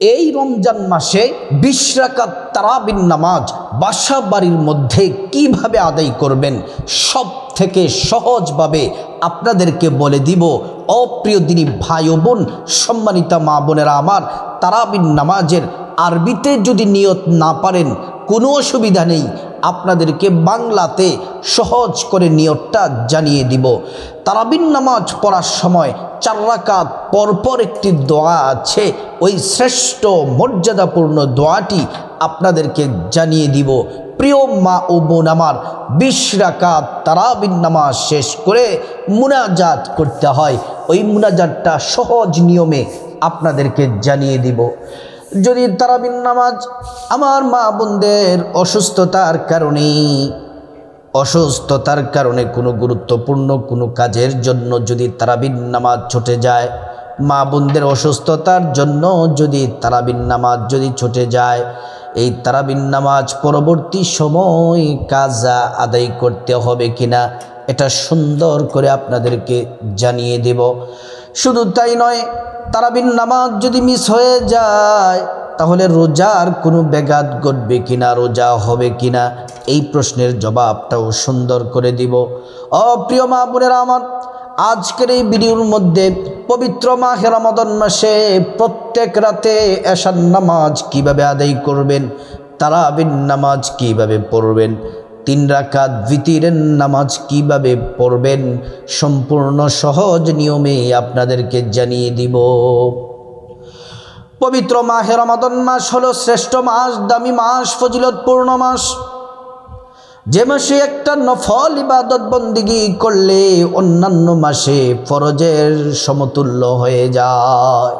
এই রমজান মাসে ২০ রাকাত তারাবির নামাজ বাসা বাড়ির মধ্যে কিভাবে আদায় করবেন সব থেকে সহজভাবে আপনাদেরকে বলে দিব। অপ্রিয় দিনী ভাই ও বোন, সম্মানিতা মা বোনেরা আমার, তারাবির নামাজের আরবিতে যদি নিয়ত না পারেন কোনো অসুবিধা নেই, আপনাদেরকে বাংলাতে সহজ করে নিয়তটা জানিয়ে দিব। তারাবির নামাজ পড়ার সময় ৪ রাকাত পরপর একটি দোয়া আছে, ওই শ্রেষ্ঠ মর্যাদাপূর্ণ দোয়াটি আপনাদেরকে জানিয়ে দিব। প্রিয় মা ও বোন আমার, ২০ রাকাত তারাবির নামাজ শেষ করে মুনাজাত করতে হয়। ওই মুনাজাতটা সহজ নিয়মে আপনাদেরকে জানিয়ে দিব। যদি তারাবির নামাজ আমার মা বোনদের অসুস্থতার কারণে কোনো গুরুত্বপূর্ণ কোনো কাজের জন্য যদি তারাবির নামাজ ছুটে যায়, মা বোনদের অসুস্থতার জন্য যদি তারাবির নামাজ যদি ছুটে যায়, এই তারাবির নামাজ পরবর্তী সময় কাজা আদায় করতে হবে কিনা এটা সুন্দর করে আপনাদেরকে জানিয়ে দেব। শুধু তাই নয়, তারাবির নামাজ যদি মিস হয়ে যায় তাহলে রোজার কোনো ব্যাঘাত ঘটবে কিনা, রোজা হবে কিনা, এই প্রশ্নের জবাবটাও সুন্দর করে দিব। প্রিয় মা বোনেরা আমার, আজকের এই ভিডিওর মধ্যে পবিত্র মাহে রমাদান মাসে প্রত্যেক রাতে এশার নামাজ কিভাবে আদায় করবেন, তারাবির নামাজ কিভাবে পড়বেন, ৩ রাকাত ভিতরের নামাজ কিভাবে পড়বেন, সম্পূর্ণ সহজ নিয়মে আপনাদেরকে জানিয়ে দিব। পবিত্র মাহে রমাদান মাস হলো শ্রেষ্ঠ মাস, দামি মাস, ফজিলতপূর্ণ মাস। যে মাসে একটা নফল ইবাদত বন্দিগি করলে অন্যান্য মাসে ফরজের সমতুল্য হয়ে যায়।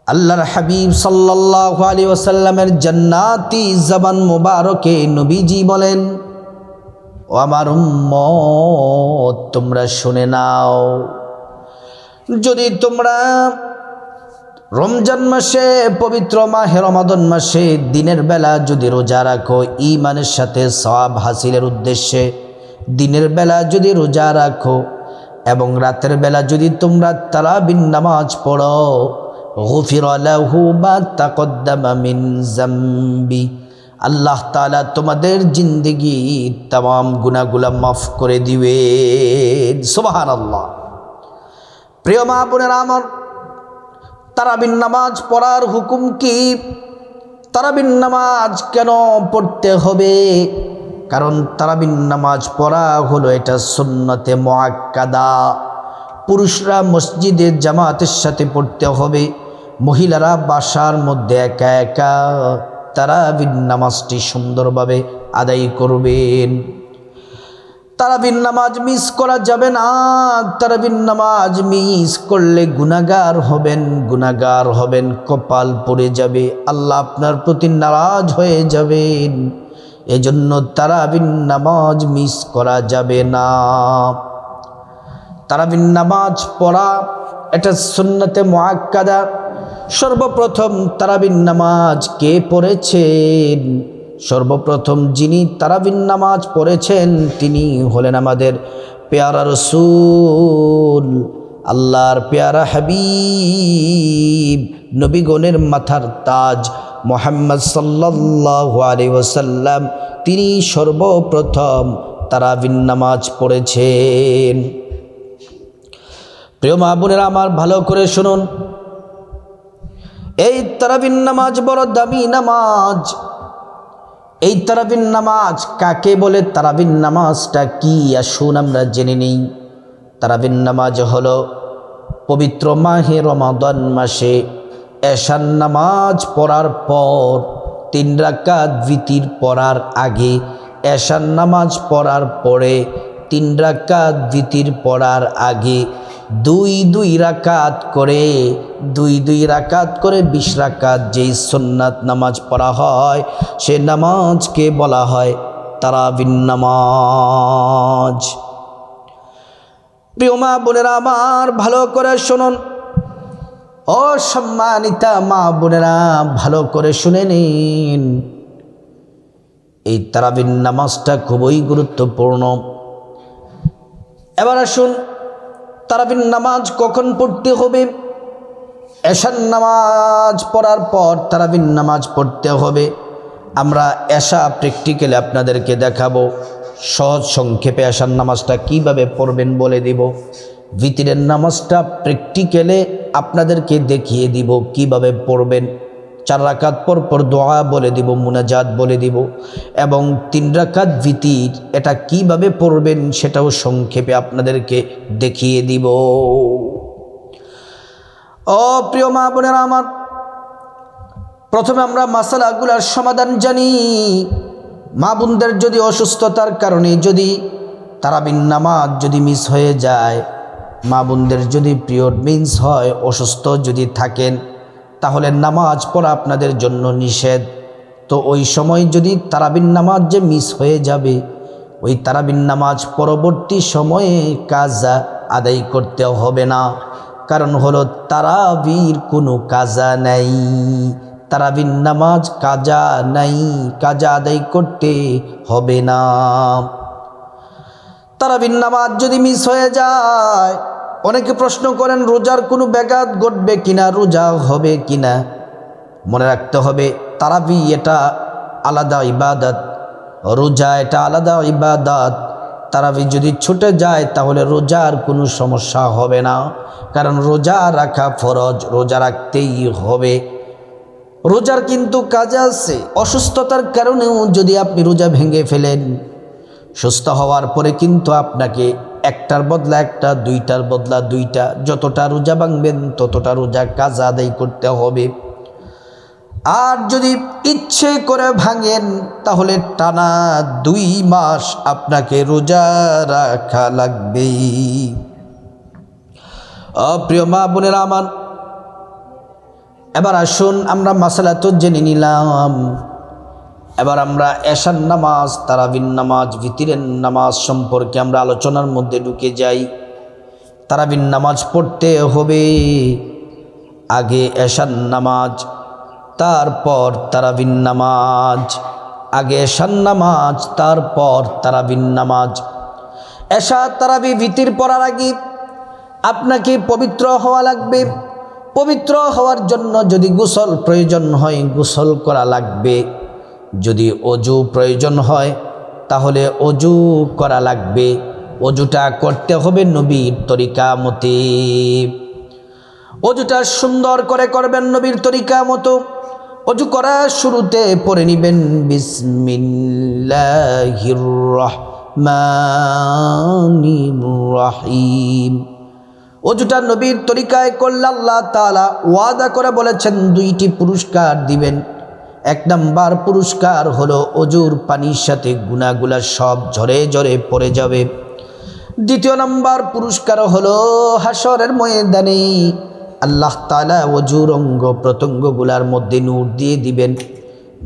আল্লাহর হাবিব সাল্লাল্লাহু আলাইহি ওয়াসাল্লামের জান্নাতি জবান মুবারকে নবীজি বলেন, ও আমার উম্মত, তোমরা শুনে নাও, যদি তোমরা রমজান মাসে পবিত্র মাহে রমাদান মাসে দিনের বেলা যদি রোজা রাখো, ঈমানের সাথে সওয়াব হাসিলের উদ্দেশ্যে দিনের বেলা যদি রোজা রাখো এবং রাতের বেলা যদি তোমরা তারাবির নামাজ পড়ো, গুফিরা লাহু মা তাকদ্দামা মিন যামবি, আল্লাহ তাআলা তোমাদের জিন্দেগি तमाम গুনাহগুলো মাফ করে দিবেন। সুবহানাল্লাহ। প্রিয় মা বোনেরা আমার, তারাবির নামাজ পড়ার হুকুম কি? তারাবির নামাজ কেন পড়তে হবে? কারণ তারাবির নামাজ পড়া হলো এটা সুন্নতে মুআক্কাদা। পুরুষরা মসজিদে জামাতের সাথে পড়তে হবে, মহিলারা বাসার মধ্যে একা একা তারাবির নামাজটি সুন্দরভাবে আদায় করবেন। তারাবির নামাজ মিস করা যাবে না। তারাবির নামাজ মিস করলে গুনাহগার হবেন, কপাল পড়ে যাবে, আল্লাহ আপনার প্রতি নারাজ হয়ে যাবেন। এজন্য তারাবির নামাজ মিস করা যাবে না। তারাবির নামাজ পড়া এটা সুন্নতে মুআক্কাদা। সর্বপ্রথম তারাবির নামাজ কে পড়েছেন? সর্বপ্রথম যিনি তারাবির নামাজ পড়েছেন তিনি হলেন আমাদের পেয়ারা রাসূল, আল্লাহর পেয়ারা হাবিব, নবীগণের মাথার তাজ মুহাম্মদ সাল্লাল্লাহু আলাইহি ওয়াসাল্লাম। তিনি সর্বপ্রথম তারাবির নামাজ পড়েছেন। প্রিয় মা বোনেরা আমার, ভালো করে শুনুন, এই তারাবির নামাজ বড় দামি নামাজ। এই তারাবির নামাজ কাকে বলে? তারাবির নামাজটা কি আসুন আমরা জেনে নিই। তারাবির নামাজ হলো পবিত্র মাহে রমাদান মাসে এশার নামাজ পড়ার পর ৩ রাকাত ভিতর পড়ার আগে, এশার নামাজ পড়ার পরে ৩ রাকাত ভিতর পড়ার আগে দুই রাকাত করে ২০ রাকাত যেই সুন্নাত নামাজ পড়া হয় সে নামাজকে বলা হয় তারাবির নামাজ। প্রিয় মা বোনেরা আমার, ভালো করে শুনুন। ও সম্মানিতা মা বোনেরা, ভালো করে শুনে নিন, এই তারাবির নামাজটা খুবই গুরুত্বপূর্ণ। এবার আসুন, তারাবির নামাজ কখন পড়তে হবে? এশার নামাজ পড়ার পর তারাবির নামাজ পড়তে হবে। আমরা এশা প্র্যাকটিক্যালি আপনাদেরকে দেখাবো, সহজ সংক্ষেপে এশার নামাজটা কিভাবে পড়বেন বলে দিব। ভিতরের নামাজটা প্র্যাকটিক্যালে আপনাদেরকে দেখিয়ে দিব কিভাবে পড়বেন। 4 রাকাত পর পর দোয়া বলে দিব, মুনাজাত বলে দিব, এবং 3 রাকাত ভিতির এটা কিভাবে পড়বেন সেটাও সংক্ষেপে আপনাদেরকে দেখিয়ে দিব। ও প্রিয় মা বোনেরা আমার, প্রথমে আমরা মাসালাগুলার সমাধান জানি। মা বোনদের যদি অসুস্থতার কারণে যদি তারাবির নামাজ যদি মিস হয়ে যায়, মা বোনদের যদি পিরিয়ড মিস হয়, অসুস্থ যদি থাকেন, তাহলে নামাজ পড়া আপনাদের জন্য নিষেধ। তো ওই সময় যদি তারাবির নামাজ যে মিস হয়ে যাবে, ওই তারাবির নামাজ পরবর্তী সময়ে কাজা আদায় করতে হবে না। কারণ হলো তারাবির কোনো কাজা নাই, তারাবির নামাজ কাজা নাই, কাজা আদায় করতে হবে না। তারাবির নামাজ যদি মিস হয়ে যায়, অনেকে প্রশ্ন করেন রোজার কোনো ব্যাঘাত ঘটবে কিনা, রোজা হবে কিনা। মনে রাখতে হবে তারাবি এটা আলাদা ইবাদত, রোজা এটা আলাদা ইবাদত। তারাবি যদি ছুটে যায় তাহলে রোজার কোনো সমস্যা হবে না, কারণ রোজা রাখা ফরজ, রোজা রাখতেই হবে। রোজার কিন্তু কাজ আছে। অসুস্থতার কারণেও যদি আপনি রোজা ভেঙে ফেলেন, সুস্থ হওয়ার পরে কিন্তু আপনাকে একটার বদলা একটা, দুইটার বদলা দুইটা, যতটা রোজা ভাঙবেন ততটা রোজা কাজা আদায় করতে হবে। আর যদি ইচ্ছে করে ভাঙেন তাহলে টানা 2 মাস আপনাকে রোজা রাখা লাগবে। প্রিয় মা বোনেরা আমার, এবার আসুন আমরা মাসালা তো জেনে নিলাম। এবার আমরা এশার নামাজ, তারাবির নামাজ, ভিতরের নামাজ সম্পর্কে আমরা আলোচনার মধ্যে ঢুকে যাই। তারাবির নামাজ পড়তে হবে আগে এশার নামাজ, তারপর তারাবির নামাজ। আগে এশার নামাজ, তারপর তারাবির নামাজ। এশা তারাবি ভিতর পড়ার আগে আপনাকে পবিত্র হওয়া লাগবে। পবিত্র হওয়ার জন্য যদি গোসল প্রয়োজন হয়, গোসল করা লাগবে। যদি অজু প্রয়োজন হয় তাহলে অজু করা লাগবে। অজুটা করতে হবে নবীর তরিকা মতে। অজুটা সুন্দর করে করবেন নবীর তরিকা মতো। অজু করার শুরুতে পড়ে নেবেন বিসমিল্লাহির রহমানির রহিম। অজুটা নবীর তরিকায় করলে আল্লাহ তাআলা ওয়াদা করে বলেছেন 2টি পুরস্কার দিবেন। 1 নাম্বার পুরস্কার হলো অজুর পানির সাথে গুনাহগুলা সব ঝরে ঝরে পড়ে যাবে। 2য় নাম্বার পুরস্কার হলো হাসরের ময়দানে আল্লাহ তাআলা অজুর অঙ্গ প্রত্যঙ্গগুলার মধ্যে নূর দিয়ে দিবেন,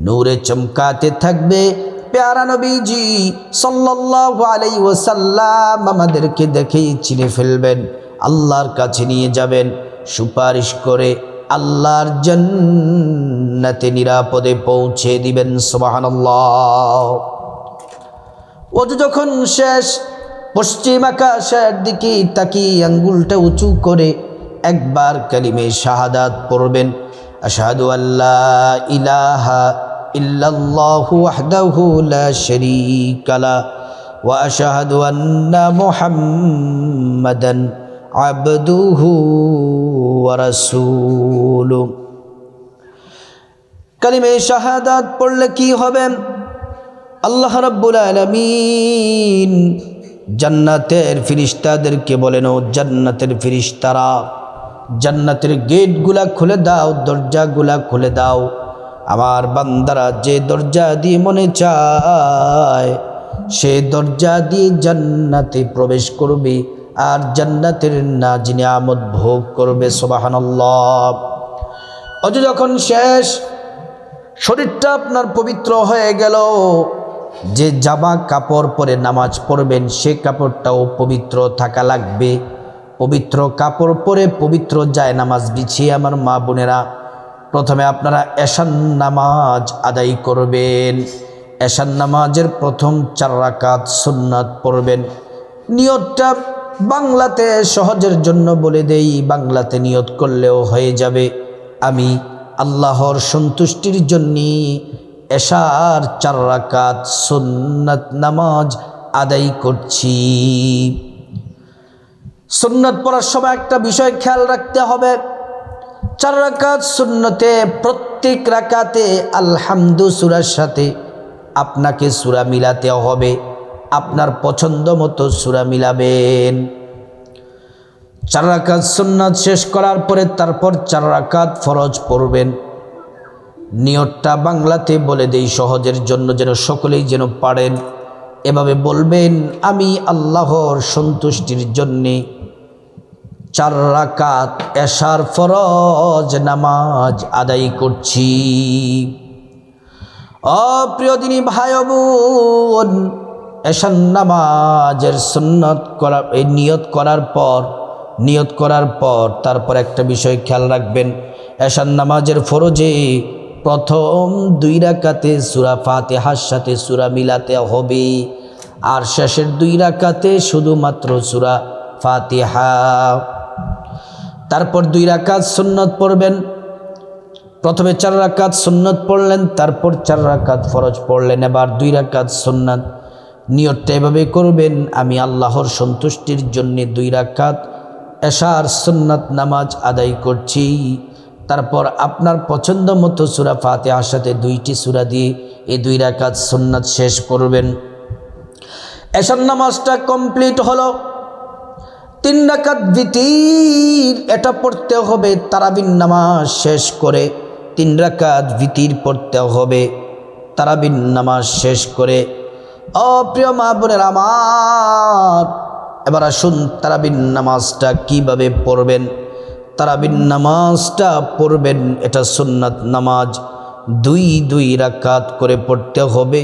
নূরে চমকাতে থাকবে। প্যারা নবীজি সাল্লাল্লাহু আলাইহি ওয়াসাল্লাম আমাদেরকে দেখেই চিনে ফেলবেন, আল্লাহর কাছে নিয়ে যাবেন, সুপারিশ করে আল্লাহর জান্নাতে নিরাপদে পৌঁছে দিবেন। সুবহানাল্লাহ। ওযু যখন শেষ, পশ্চিম আকাশের দিকে তাকিয়ে আঙ্গুলটা উঁচু করে একবার কালিমে শাহাদাত পড়বেন। আশহাদু আল্লা ইলাহা ইল্লাল্লাহু ওয়াহদাহু লা শারীকা লা ওয়া আশহাদু আন্না মুহাম্মাদান আবদুহু ওয়া রাসূলুহু। কালিমে শাহাদাত পড়লে কি হবে? আল্লাহ রাব্বুল আলামিন জান্নাতের ফেরেশতাদেরকে বলেন, ও জান্নাতের ফেরেশতারা, জান্নাতের গেটগুলা খুলে দাও, দরজাগুলা খুলে দাও। আমার বান্দারা যে দরজা দিয়ে মনে চায় সে দরজা দিয়ে জান্নাতে প্রবেশ করবে আর জান্নাতের নাজ নিয়ামত ভোগ করবে। সুবহানাল্লাহ। অজু যখন শেষ, শরীরটা আপনার পবিত্র হয়ে গেল, যে জামা কাপড় পরে নামাজ পড়বেন সে কাপড়টাও পবিত্র থাকা লাগবে। পবিত্র কাপড় পরে পবিত্র যায় নামাজ বিছিয়ে আমার মা বোনেরা প্রথমে আপনারা এশার নামাজ আদায় করবেন। এশার নামাজের প্রথম 4 রাকাত সুন্নাত পড়বেন। নিয়তটা বাংলাতে সহজের জন্য বলে দেই, বাংলাতে নিয়ত করলেও হয়ে যাবে। আমি আল্লাহর সন্তুষ্টির জন্য এশার 4 রাকাত সুন্নাত নামাজ আদায় করছি। সুন্নাত পড়ার সময় একটা বিষয় খেয়াল রাখতে হবে, 4 রাকাত সুন্নতে প্রত্যেক রাকাতে আলহামদু সূরার সাথে আপনাকে সূরা মিলাতে হবে। আপনার পছন্দ মতো সূরা মিলাবেন। 4 রাকাত সুন্নাত শেষ করার পরে তারপর 4 রাকাত ফরজ পড়বেন। নিয়তটা বাংলাতে বলে দেই সহজের জন্য, যেন সকলেই যেন পারেন। এভাবে বলবেন, আমি আল্লাহর সন্তুষ্টির জন্যে 4 রাকাত এশার ফরজ নামাজ আদায় করছি। প্রিয় দিনী ভাই বোন, এশার নামাজের সুন্নত করা, এই নিয়ত করার পর তারপর একটা বিষয় খেয়াল রাখবেন, এশার নামাজের ফরজে প্রথম 2 রাকাতে সূরা ফাতিহার সাথে সূরা মিলাতে হবে, আর শেষের 2 রাকাতে শুধুমাত্র সূরা ফাতিহা। তারপর 2 রাকাত সুন্নত পড়বেন। প্রথমে 4 রাকাত সুন্নত পড়লেন, তারপর 4 রাকাত ফরজ পড়লেন, এবার 2 রাকাত সুন্নত। নিয়তটা এভাবে করবেন, আমি আল্লাহর সন্তুষ্টির জন্য 2 রাকাত এশার সুন্নাত নামাজ আদায় করছি। তারপর আপনার পছন্দ মতো সূরা ফাতিহার সাথে 2টি সূরা দিয়ে এই 2 রাকাত সুন্নাত শেষ করবেন। এশার নামাজটা কমপ্লিট হলো। 3 রাকাত ভিতির এটা পড়তে হবে। তারাবির নামাজ শেষ করে 3 রাকাত ভিতির পড়তে হবে। তারাবির নামাজ শেষ করে, প্রিয় মা বোনের আমার, এবার আসুন তারাবির নামাজটা কিভাবে পড়বেন। তারাবির নামাজটা পড়বেন, এটা সুন্নাত নামাজ। 2 রাকাত করে পড়তে হবে,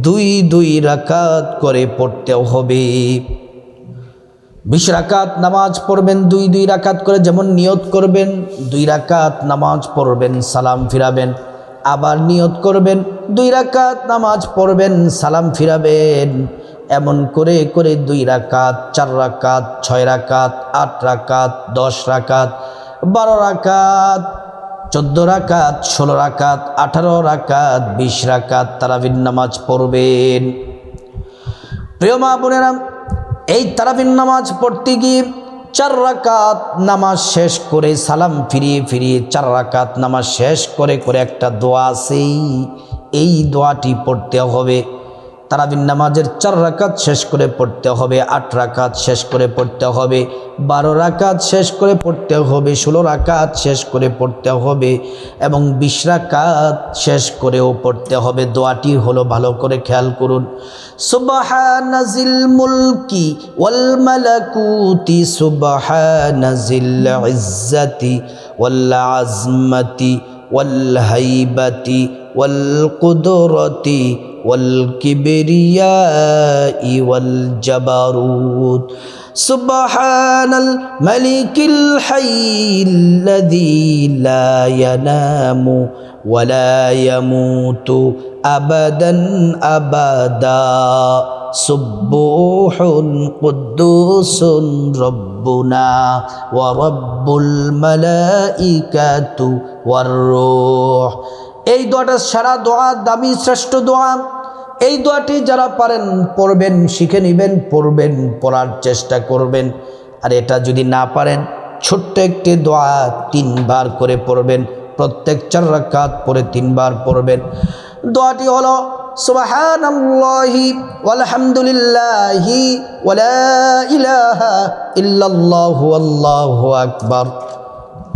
2 রাকাত করে পড়তে হবে। 20 রাকাত নামাজ পড়বেন 2 রাকাত করে, যেমন নিয়ত করবেন 2 রাকাত নামাজ পড়বেন, সালাম ফিরাবেন, আবার নিয়ত করবেন 2 রাকাত নামাজ পড়বেন, সালাম ফিরাবেন। এমন করে করে 2 রাকাত, 4 রাকাত, 6 রাকাত, 8 রাকাত, 10 রাকাত, 12 রাকাত, 14 রাকাত, 16 রাকাত, 18 রাকাত, 20 রাকাত তারাবির নামাজ পড়বেন। প্রিয় মা বোনেরা, এই তারাবির নামাজ পড়তে গিয়ে 4 রাকাত নামাজ শেষ করে সালাম ফিরিয়ে ফিরিয়ে 4 রাকাত নামাজ শেষ করে করে একটা দোয়া আছে, এই দোয়াটি পড়তে হবে। তারাবির নামাজের 4 রাকাত শেষ করে পড়তে হবে, 8 রাকাত শেষ করে পড়তে হবে, 12 রাকাত শেষ করে পড়তে হবে, 16 রাকাত শেষ করে পড়তে হবে এবং 20 রাকাত শেষ করেও পড়তে হবে। দোয়াটি হলো, ভালো করে খেয়াল করুন, সুবহানাজিল মুলকি ওয়াল মালাকুতি সুবহানাজিল ইজ্জাতি ওয়াল আজমতি ওয়াল হাইবাতি ওয়াল কুদরতি ওয়াল কিবরিয়াই ওয়াল জাবারুত সুবহানাল মালিকিল হাইয়্যিল্লাযী লা ইয়ানামু ওয়া লা ইয়ামুতু আবাদান আবাদা সুবহুন কুদ্দুসুন রব্বুনা ওয়া রব্বুল মালাইকাতু ওয়ার রূহ। এই দোয়াটা সারা দোয়া, দামি শ্রেষ্ঠ দোয়া। এই দোয়াটি যারা পারেন পড়বেন, শিখে নেবেন, পড়বেন, পড়ার চেষ্টা করবেন। আর এটা যদি না পারেন, ছোট্ট একটি দোয়া 3 বার করে পড়বেন, প্রত্যেক 4 রাকাত পরে 3 বার পড়বেন। দোয়াটি হলো সুবহানাল্লাহি ওয়ালহামদুলিল্লাহি ওয়া লা ইলাহা ইল্লাল্লাহু আল্লাহু আকবার।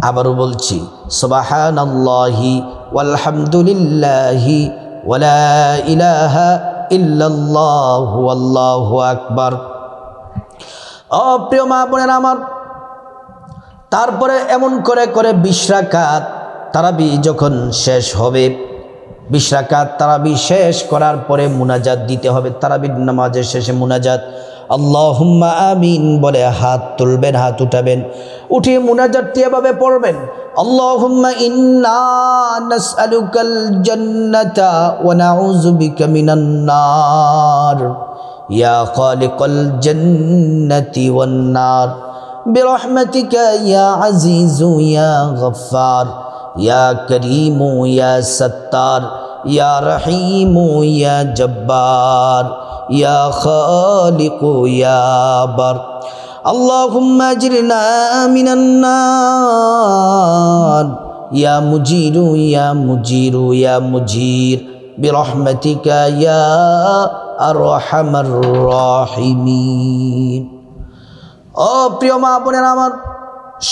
আবারও বলছি, সুবহানাল্লাহি ওয়ালহামদুলিল্লাহি ওয়া লা ইলাহা ইল্লাল্লাহু আল্লাহু আকবার। প্রিয় মা বোনেরা আমার, তারপরে এমন করে করে 20 রাকাত তারাবি যখন শেষ হবে, 20 রাকাত তারাবি শেষ করার পরে মুনাজাত দিতে হবে। তারাবির নামাজের শেষে মুনাজাত, আল্লাহুম্মা আমিন বলে হাত তুলবেন, হাত উঠাবেন, উঠিয়ে মুনাজাতটি এভাবে পড়বেন, আল্লাহুম্মা ইন্না নাসআলুকাল জান্নাতা ওয়া নাউযু বিকা মিনান নার। ইয়া খালিকাল জান্নাতি ওয়ান নার বিরহমাতিকা ইয়া আজিজু ইয়া গফফার ইয়া করিমু ইয়া সত্তার ইয়া রহিমু ইয়া জব্বার ইয়া খালিকু ইয়া বার আল্লাহুম্মা আজরিনা মিনান নার ইয়া মুজিরু ইয়া মুজিরু ইয়া মুজির বিরহমাতিকা ইয়া আরহামার রাহিমিন। ও প্রিয় মা বোনেরা আমার,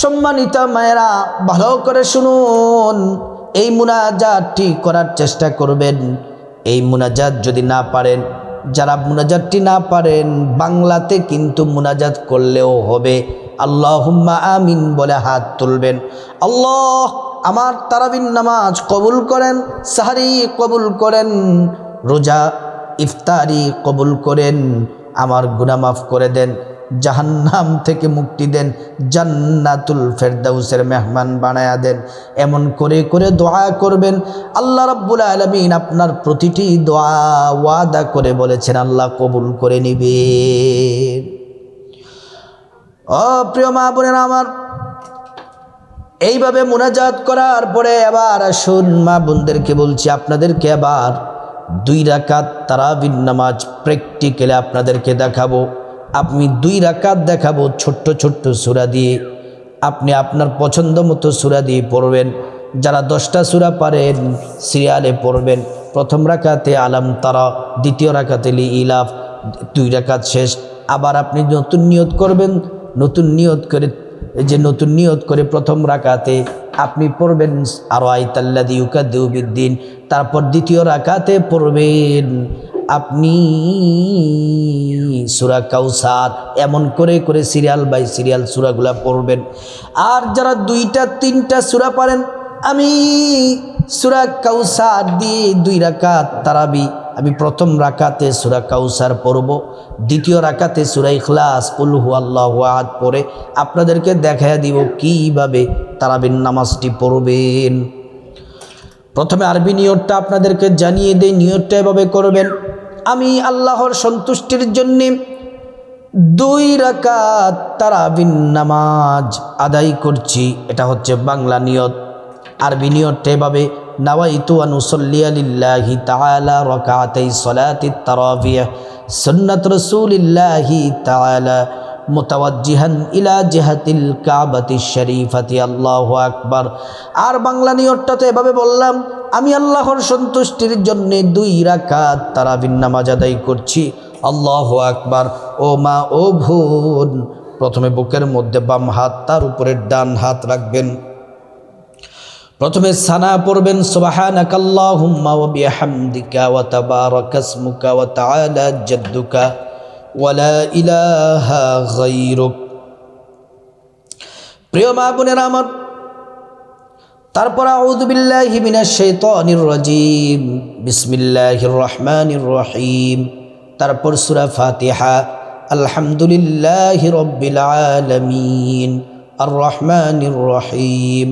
সম্মানিত মায়েরা, ভালো করে শুনুন, এই মুনাজাতটি করার চেষ্টা করবেন। এই মুনাজাত যদি না পারেন, যারা মুনাজাতটি না পারেন, বাংলাতে কিন্তু মুনাজাত করলেও হবে। আল্লাহুম্মা আমিন বলে হাত তুলবেন। আল্লাহ আমার তারাবির নামাজ কবুল করেন, সাহারি কবুল করেন, রোজা ইফতারি কবুল করেন, আমার গুনাহ মাফ করে দেন, জাহান্নাম থেকে মুক্তি দেন, জান্নাতুল ফেরদাউসের মেহমান বানায়া দেন। এমন করে করে দোয়া করবেন। আল্লাহ রাব্বুল আলামিন আপনার প্রতিটি দোয়া ওয়াদা করে বলেছেন আল্লাহ কবুল করে নিবেন। ও প্রিয় মা বোনেরা আমার, এইভাবে মুনাজাত করার পরে আবার আসুন, মা বোনদেরকে বলছি, আপনাদেরকে আবার 2 রাকাত তারাবির নামাজ প্র্যাকটিক্যালি আপনাদেরকে দেখাবো। আপনি 2 রাকাত দেখাবো ছোট্ট ছোট্ট সূরা দিয়ে, আপনি আপনার পছন্দ মতো সূরা দিয়ে পড়বেন। যারা 10টা সূরা পারেন সিরিয়ালে পড়বেন। প্রথম রাকাতে আলাম তারা, দ্বিতীয় রাকাতে ইলাফ, 2 রাকাত শেষ। আবার আপনি নতুন নিয়ত করবেন, নতুন নিয়ত করে প্রথম রাকাতে আপনি পড়বেন আরাআইতাল্লাযী ইউকাযযিবু বিদ্দীন। তারপর দ্বিতীয় রাকাতে পড়বেন আপনি সূরা কাউসার। এমন করে করে সিরিয়াল বাই সিরিয়াল সূরাগুলা পড়বেন। আর যারা 2টা 3টা সূরা পারেন, আমি সূরা কাউসার দিয়ে 2 রাকাত তারাবি, আমি প্রথম রাকাতে সূরা কাউসার পড়ব, দ্বিতীয় রাকাতে সূরা ইখলাস কুল হুয়াল্লাহু আহাদ পড়ে আপনাদেরকে দেখাইয়া দিব কিভাবে তারাবির নামাজটি পড়বেন। প্রথমে আরবি নিয়তটা আপনাদেরকে জানিয়ে দেই, নিয়তটা এভাবে করবেন। আমি আল্লাহর সন্তুষ্টির জন্য 2 রাকাত তারাবির নামাজ আদায় করছি, এটা হচ্ছে বাংলা নিয়ত। আরবি নিয়তটা এভাবে, নাওয়াইতু আন উসাল্লিয়া লিল্লাহি তাআলা রাকাতাই সালাতিত তারাবিহ সুন্নাত রাসূলিল্লাহি তাআলা মুতাওয়াজ্জিহান ইলা জিহাতিল কাবাতিশ শরীফাতি আল্লাহু আকবার। আর বাংলা নিয়তটা তো এভাবে বললাম, আমি আল্লাহর সন্তুষ্টির জন্য 2 রাকাত তারাবির নামাজ আদায় করছি, আল্লাহু আকবার। ও মা ও বোন, প্রথমে বুকের মধ্যে বাম হাত, তার উপরে ডান হাত রাখবেন। প্রথমে সানা পড়বেন, সুবহানাকাল্লাহুম্মা ওয়া বিহামদিকা ওয়া তাবারাকাসমুকা ওয়া তাআলা জাদ্দুকা ওয়া লা ইলাহা গায়রুক। প্রিয় মা বোনেরা আমার, তারপর আউযু বিল্লাহি মিনাশ শাইতানির রাজীম, বিসমিল্লাহির রহমানির রহিম। তারপর সূরা ফাতিহা, আলহামদুলিল্লাহি রাব্বিল আলামিন আর রহমানির রহিম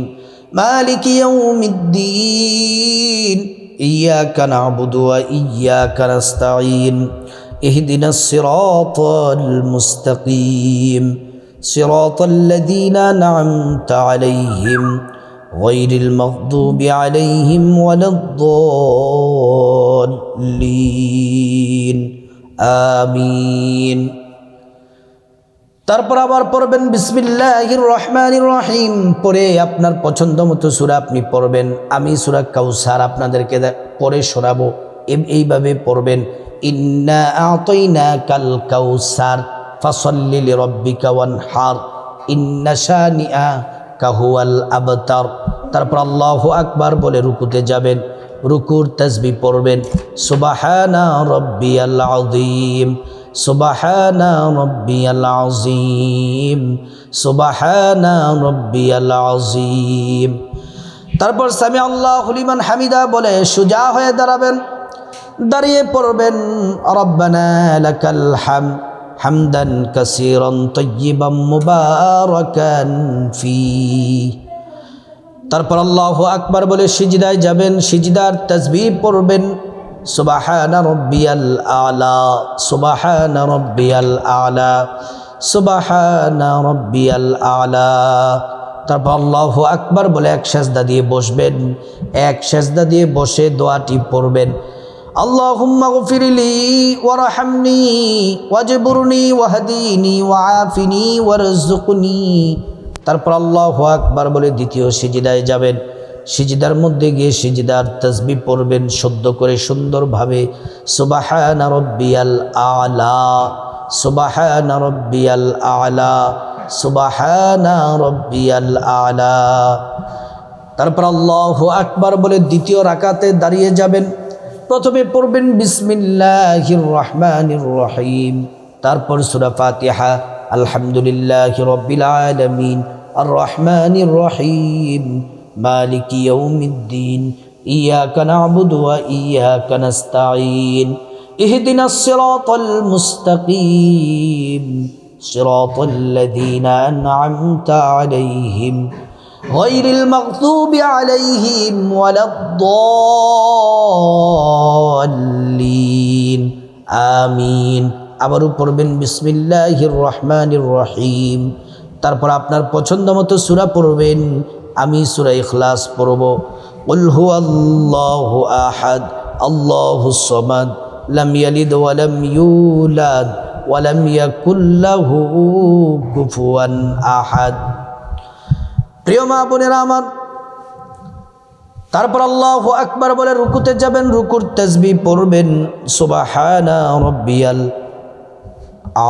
মালিকি ইয়াউমিদ্দিন ইয়্যাকা না'বুদু ওয়া ইয়্যাকা নাস্তাঈন ইহদিনাস সিরাতাল মুস্তাকিম সিরাতাল্লাযীনা আন'আমতা আলাইহিম গায়রিল মাগদুবি আলাইহিম ওয়ালাদ-দাল্লিন আমিন। তারপর আবার পড়বেন বিসমিল্লাহির রহমানির রহিম, পড়ে আপনার পছন্দ মতো সূরা আপনি পড়বেন। আমি সূরা কাউসার আপনাদেরকে পড়ে শোনাবো, এইভাবে পড়বেন। ইন্না আ'তাইনাকাল কাউসার ফাসাল্লি লিরাব্বিকা ওয়ানহার ইন্না শানিআকা হুয়াল আবতার। তারপর আল্লাহু আকবার বলে রুকুতে যাবেন, রুকুর তাসবিহ পড়বেন, সুবহানা রাব্বিয়াল আযীম, সুবহানা রাব্বিয়াল আযীম, সুবহানা রাব্বিয়াল আযীম। তারপর সামি আল্লাহু লিমান হামিদা বলে সোজা হয়ে দাঁড়াবেন, দাঁড়িয়ে পড়বেন রব্বানা লাকাল হামদ হামদান কাসীরান তাইয়্যিবান মুবারাকান ফি। তারপর আল্লাহু আকবার বলে সিজদায় যাবেন, সিজদার তাসবিহ পড়বেন, সুবহানা রাব্বিয়াল আলা, সুবহানা রাব্বিয়াল আলা, সুবহানা রাব্বিয়াল আলা। তারপর আল্লাহু আকবার বলে এক সেজদা দিয়ে বসবেন। এক সেজদা দিয়ে বসে দোয়াটি পড়বেন, আল্লাহুম্মা গফিরলি ওয়ারহামনি ওয়াজবুরনি ওয়াহদিনি ওয়াআফিনি ওয়ারযুকনি। তারপর আল্লাহু আকবার বলে দ্বিতীয় সিজদায় যাবেন। সিজদার মধ্যে গিয়ে সিজদার তাসবিহ পড়বেন শুদ্ধ করে সুন্দরভাবে, সুবহানা রাব্বিয়াল আলা, সুবহানা রাব্বিয়াল আলা, সুবহানা রাব্বিয়াল আলা। তারপর আল্লাহু আকবার বলে দ্বিতীয় রাকাতে দাঁড়িয়ে যাবেন। প্রথমে পড়বেন বিসমিল্লাহির রহমানির রহিম, তারপর সূরা ফাতিহা, আলহামদুলিল্লাহি রাব্বিল আলামিন আর রহমানির রহিম মালিকি ইয়াউমিদ্দিন ইয়াকা না'বুদু ওয়া ইয়াকা নাস্তাঈন ইহদিনাস সিরাতাল মুস্তাকিম সিরাতাল লাযীনা আন'আমতা আলাইহিম গায়রিল মাগদুবি আলাইহিম ওয়ালাদ-দাল্লিন আমিন। আবারও পড়বেন বিসমিল্লাহির রহমানির রহিম। তারপর আপনার পছন্দ মতো সূরা পড়বেন। আমি সূরা ইখলাস পড়ব, কুল হুয়াল্লাহু আহাদ আল্লাহুস সামাদ লাম ইয়ালিদ ওয়া লাম ইউলাদ ওয়া লাম ইয়াকুল লাহু কুফুয়ান আহাদ। প্রিয় মা বোনেরা আমার, তারপর আল্লাহু আকবার বলে রুকুতে যাবেন। রুকুর তাসবিহ পড়বেন, সুবহানা রাব্বিয়াল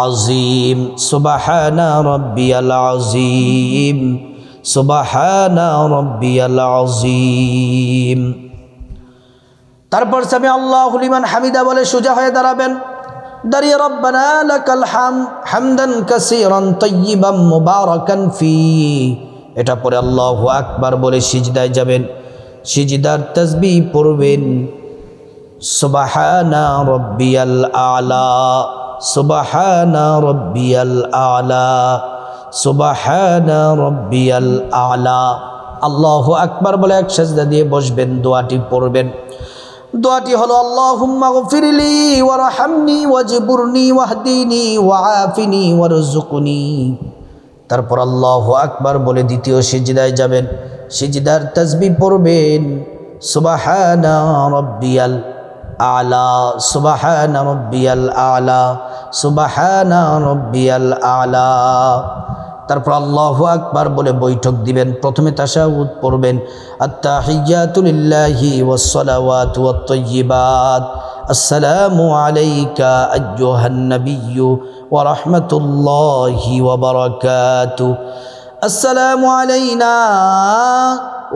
আযীম, সুবহানা রাব্বিয়াল আযীম, সুবহানা রাব্বিয়াল আযীম। তারপর সামি আল্লাহু লিমান হামিদা বলে সোজা হয়ে দাঁড়াবেন। দাঁড়িয়ে রব্বানা লাকাল হামদান কাসীরান তাইয়িবান মুবারাকান ফি, এটা পরে আল্লাহু আকবার বলে সিজদায় যাবেন। সিজদার তাসবিহ পড়বেন, সুবহানা রাব্বিয়াল আলা, সুবহানা রাব্বিয়াল আলা, সুবহানা রাব্বিয়াল আলা। আল্লাহু আকবার বলে এক সিজদা দিয়ে বসবেন, দোয়াটি পড়বেন। দোয়াটি হলো আল্লাহুম্মা গফিরলি ওয়ারহামনি ওয়াজবুরনি ওয়াহদিনি ওয়াআফিনি ওয়ারযুকনি। তারপর আল্লাহু আকবার বলে দ্বিতীয় সিজদায় যাবেন। সিজদার তাসবিহ পড়বেন, সুবহানা রাব্বিয়াল আলা, সুবহানা রাব্বিয়াল আলা, সুবহানা রাব্বিয়াল আলা। তারপর আল্লাহু আকবার বলে বৈঠক দিবেন। প্রথমে তাশাহুদ পড়বেন, আত্তাহিয়াতু লিল্লাহি ওয়াস সালাওয়াতু ওয়াত তাইয়্যিবাত, আসসালামু আলাইকা আইয়ুহান নাবিয়্যু ওয়া রাহমাতুল্লাহি ওয়া বারাকাতুহু, আসসালামু আলাইনা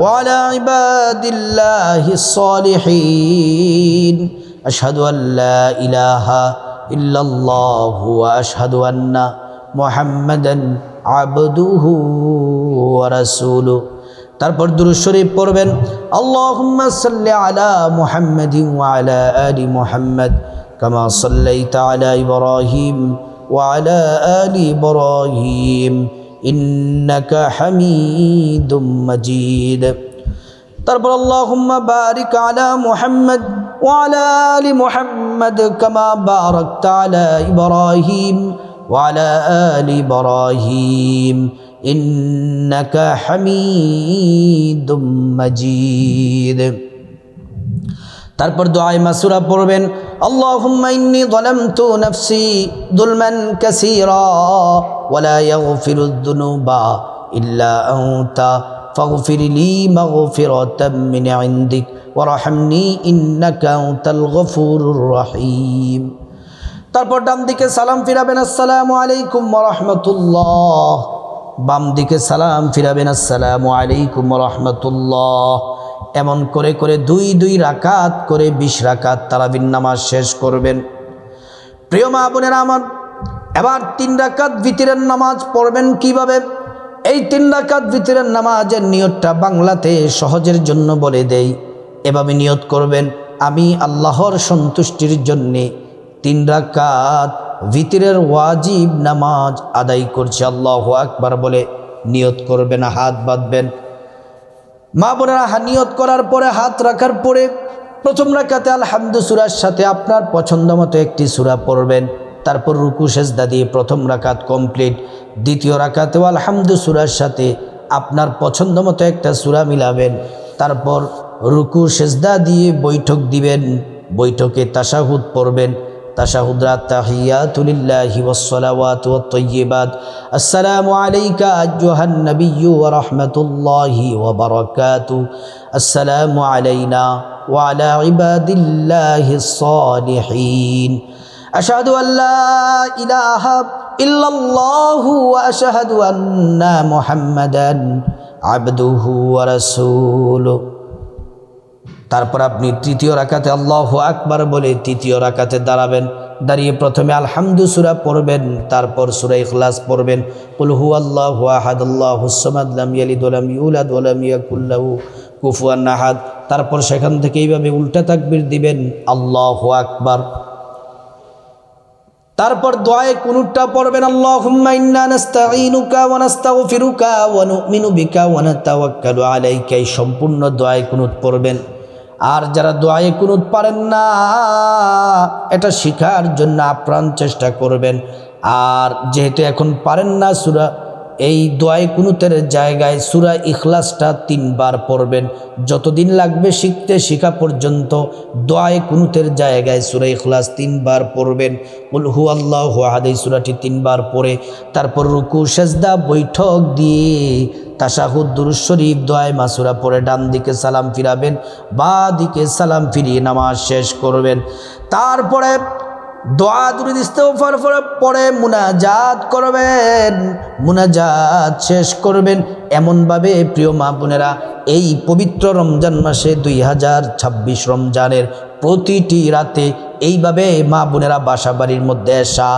ওয়া আলা ইবাদিল্লাহিস সালিহিন, আশহাদু আল্লা ইলাহা ইল্লাল্লাহু ওয়া আশহাদু আন্না মুহাম্মাদান আবদুহু ওয়া রাসূলুহু। তারপর দুরূদ শরীফ পড়বেন, আল্লাহুম্মা সাল্লি আলা মুহাম্মাদিন ওয়া আলা আলি মুহাম্মাদ কামা সাল্লাইতা আলা ইব্রাহিম ওয়া আলা আলি ইব্রাহিম ইন্নাকা হামিদুম মাজিদ। তারপর আল্লাহুম্মা বারিক আলা মুহাম্মাদ ওয়া আলা আলি মুহাম্মাদ কামা বারাকতা আলা ইব্রাহিম ওয়া আলা আলি ইব্রাহিম ইন্নাকা হামিদুম মাজিদ। তারপর দুআয়ে মাসুরা পড়বেন, আল্লাহুম্মা ইন্নী যালামতু নাফসি যুলমান কাসীরা ওয়া লা ইয়াগফিরুদ যুনুবা ইল্লা আনতা ফাগফিরলি মাগফিরাতাম মিন ইনদিক ওয়ারহামনি ইন্নাকা আনতাল গফুরুর রহিম। তারপর ডান দিকে সালাম ফিরাবেন, আসসালামু আলাইকুম ওয়া রাহমাতুল্লাহ। বাম দিকে সালাম ফিরাবেন, আসসালামু আলাইকুম ওয়া রাহমাতুল্লাহ। এমন করে করে দুই রাকাত করে 20 রাকাত তারাবির নামাজ শেষ করবেন। প্রিয় মা বোনেরা আমার, এবার 3 রাকাত ভিতরের নামাজ পড়বেন কিভাবে? এই 3 রাকাত ভিতরের নামাজের নিয়তটা বাংলাতে সহজের জন্য বলে দেই। এভাবে নিয়ত করবেন, আমি আল্লাহর সন্তুষ্টির জন্যে 3 রাকাত ভিতরের ওয়াজিব নামাজ আদায় করছি, আল্লাহু আকবার বলে নিয়ত করবেন। হাত বাঁধবেন। মা বোনেরা, নিয়ত করার পরে হাত রাখার পরে প্রথম রাকাতে আলহামদু সূরার সাথে আপনার পছন্দ মতো একটি সূরা পড়বেন, তারপর রুকু সেজদা দিয়ে প্রথম রাকাত কমপ্লিট। দ্বিতীয় রাকাতেও আলহামদু সূরার সাথে আপনার পছন্দ মতো একটা সূরা মিলাবেন, তারপর রুকু সেজদা দিয়ে বৈঠক দিবেন, বৈঠকে তাশাহুদ পড়বেন। তাশাহুদ তাহিয়াতু লিল্লাহি ওয়াস সালাওয়াতু ওয়াত তাইয়্যিবাত, আসসালামু আলাইকা আইয়ুহান নাবিয়্যু ওয়া রাহমাতুল্লাহি ওয়া বারাকাতুহু, আসসালামু আলাইনা ওয়া আলা ইবাদিল্লাহিস সালিহিন, আশহাদু আল্লা ইলাহা ইল্লাল্লাহু ওয়া আশহাদু আন্না মুহাম্মাদান আবদুহু ওয়া রাসূলুহু। তারপর আপনি তৃতীয় রাকাতে আল্লাহু আকবার বলে তৃতীয় রাকাতে দাঁড়াবেন। দাঁড়িয়ে প্রথমে আলহামদু সূরা পড়বেন, তারপর সূরা ইখলাস পড়বেন, কুল হুয়াল্লাহু আহাদ আল্লাহুস সামাদ লাম ইয়ালিদ ওয়া লাম ইউলাদ ওয়া লাম ইয়াকুল লাহু কুফুয়ান আহাদ। তারপর সেখান থেকে এইভাবে উল্টা তাকবীর দিবেন, আল্লাহু আকবার। তারপর দোয়ায়ে কুনুতটা পড়বেন, আল্লাহুম্মা ইন্না নাস্তাঈনুকা ওয়া নাস্তাগফিরুকা ওয়া নু'মিনু বিকা ওয়া নাতাওয়াক্কালু আলাইকা। এই সম্পূর্ণ দোয়ায়ে কুনুত পড়বেন। আর যারা দোয়ায়ে কুনুত পারেন না, এটা শেখার জন্য আপ্রাণ চেষ্টা করবেন। আর যেহেতু এখন পারেন না সূরা, এই দোয়ায়ে কুনুতের জায়গায় সূরা ইখলাসটা 3 বার পড়বেন। যতদিন লাগবে শিখতে, শিখা পর্যন্ত দোয়ায়ে কুনুতের জায়গায় সূরা ইখলাস 3 বার পড়বেন। কুল হুয়াল্লাহু আহাদ এই সূরাটি 3 বার পড়ে তারপর রুকু সেজদা বৈঠক দিয়ে তাশাহুদ দুরূদ শরীফ দোয়ায়ে মাসুরা পড়ে ডান দিকে সালাম ফিরাবেন, বাঁ দিকে সালাম ফিরিয়ে নামাজ শেষ করবেন। তারপরে দোয়া দুরূদ ইস্তিগফার পড়ে মুনাজাত করবেন, মুনাজাত শেষ করবেন। এমনভাবে প্রিয় মা বোনেরা, এই পবিত্র রমজান মাসে 2026 রমজানের প্রতিটি রাতে এইভাবে মা বোনেরা বাসা বাড়ির মধ্যে এশা,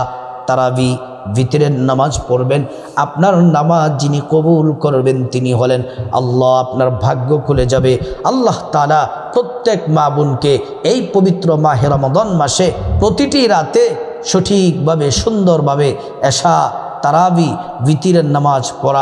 তারাবি, ভিতরের নামাজ পড়বেন। আপনার নামাজ যিনি কবুল করবেন তিনি হলেন আল্লাহ। আপনার ভাগ্য খুলে যাবে। আল্লাহ তাআলা প্রত্যেক মা বোনকে এই পবিত্র মাহে রমাদান মাসে প্রতিটি রাতে সঠিকভাবে সুন্দরভাবে এশা, তারাবি, ভিতরের নামাজ পড়ার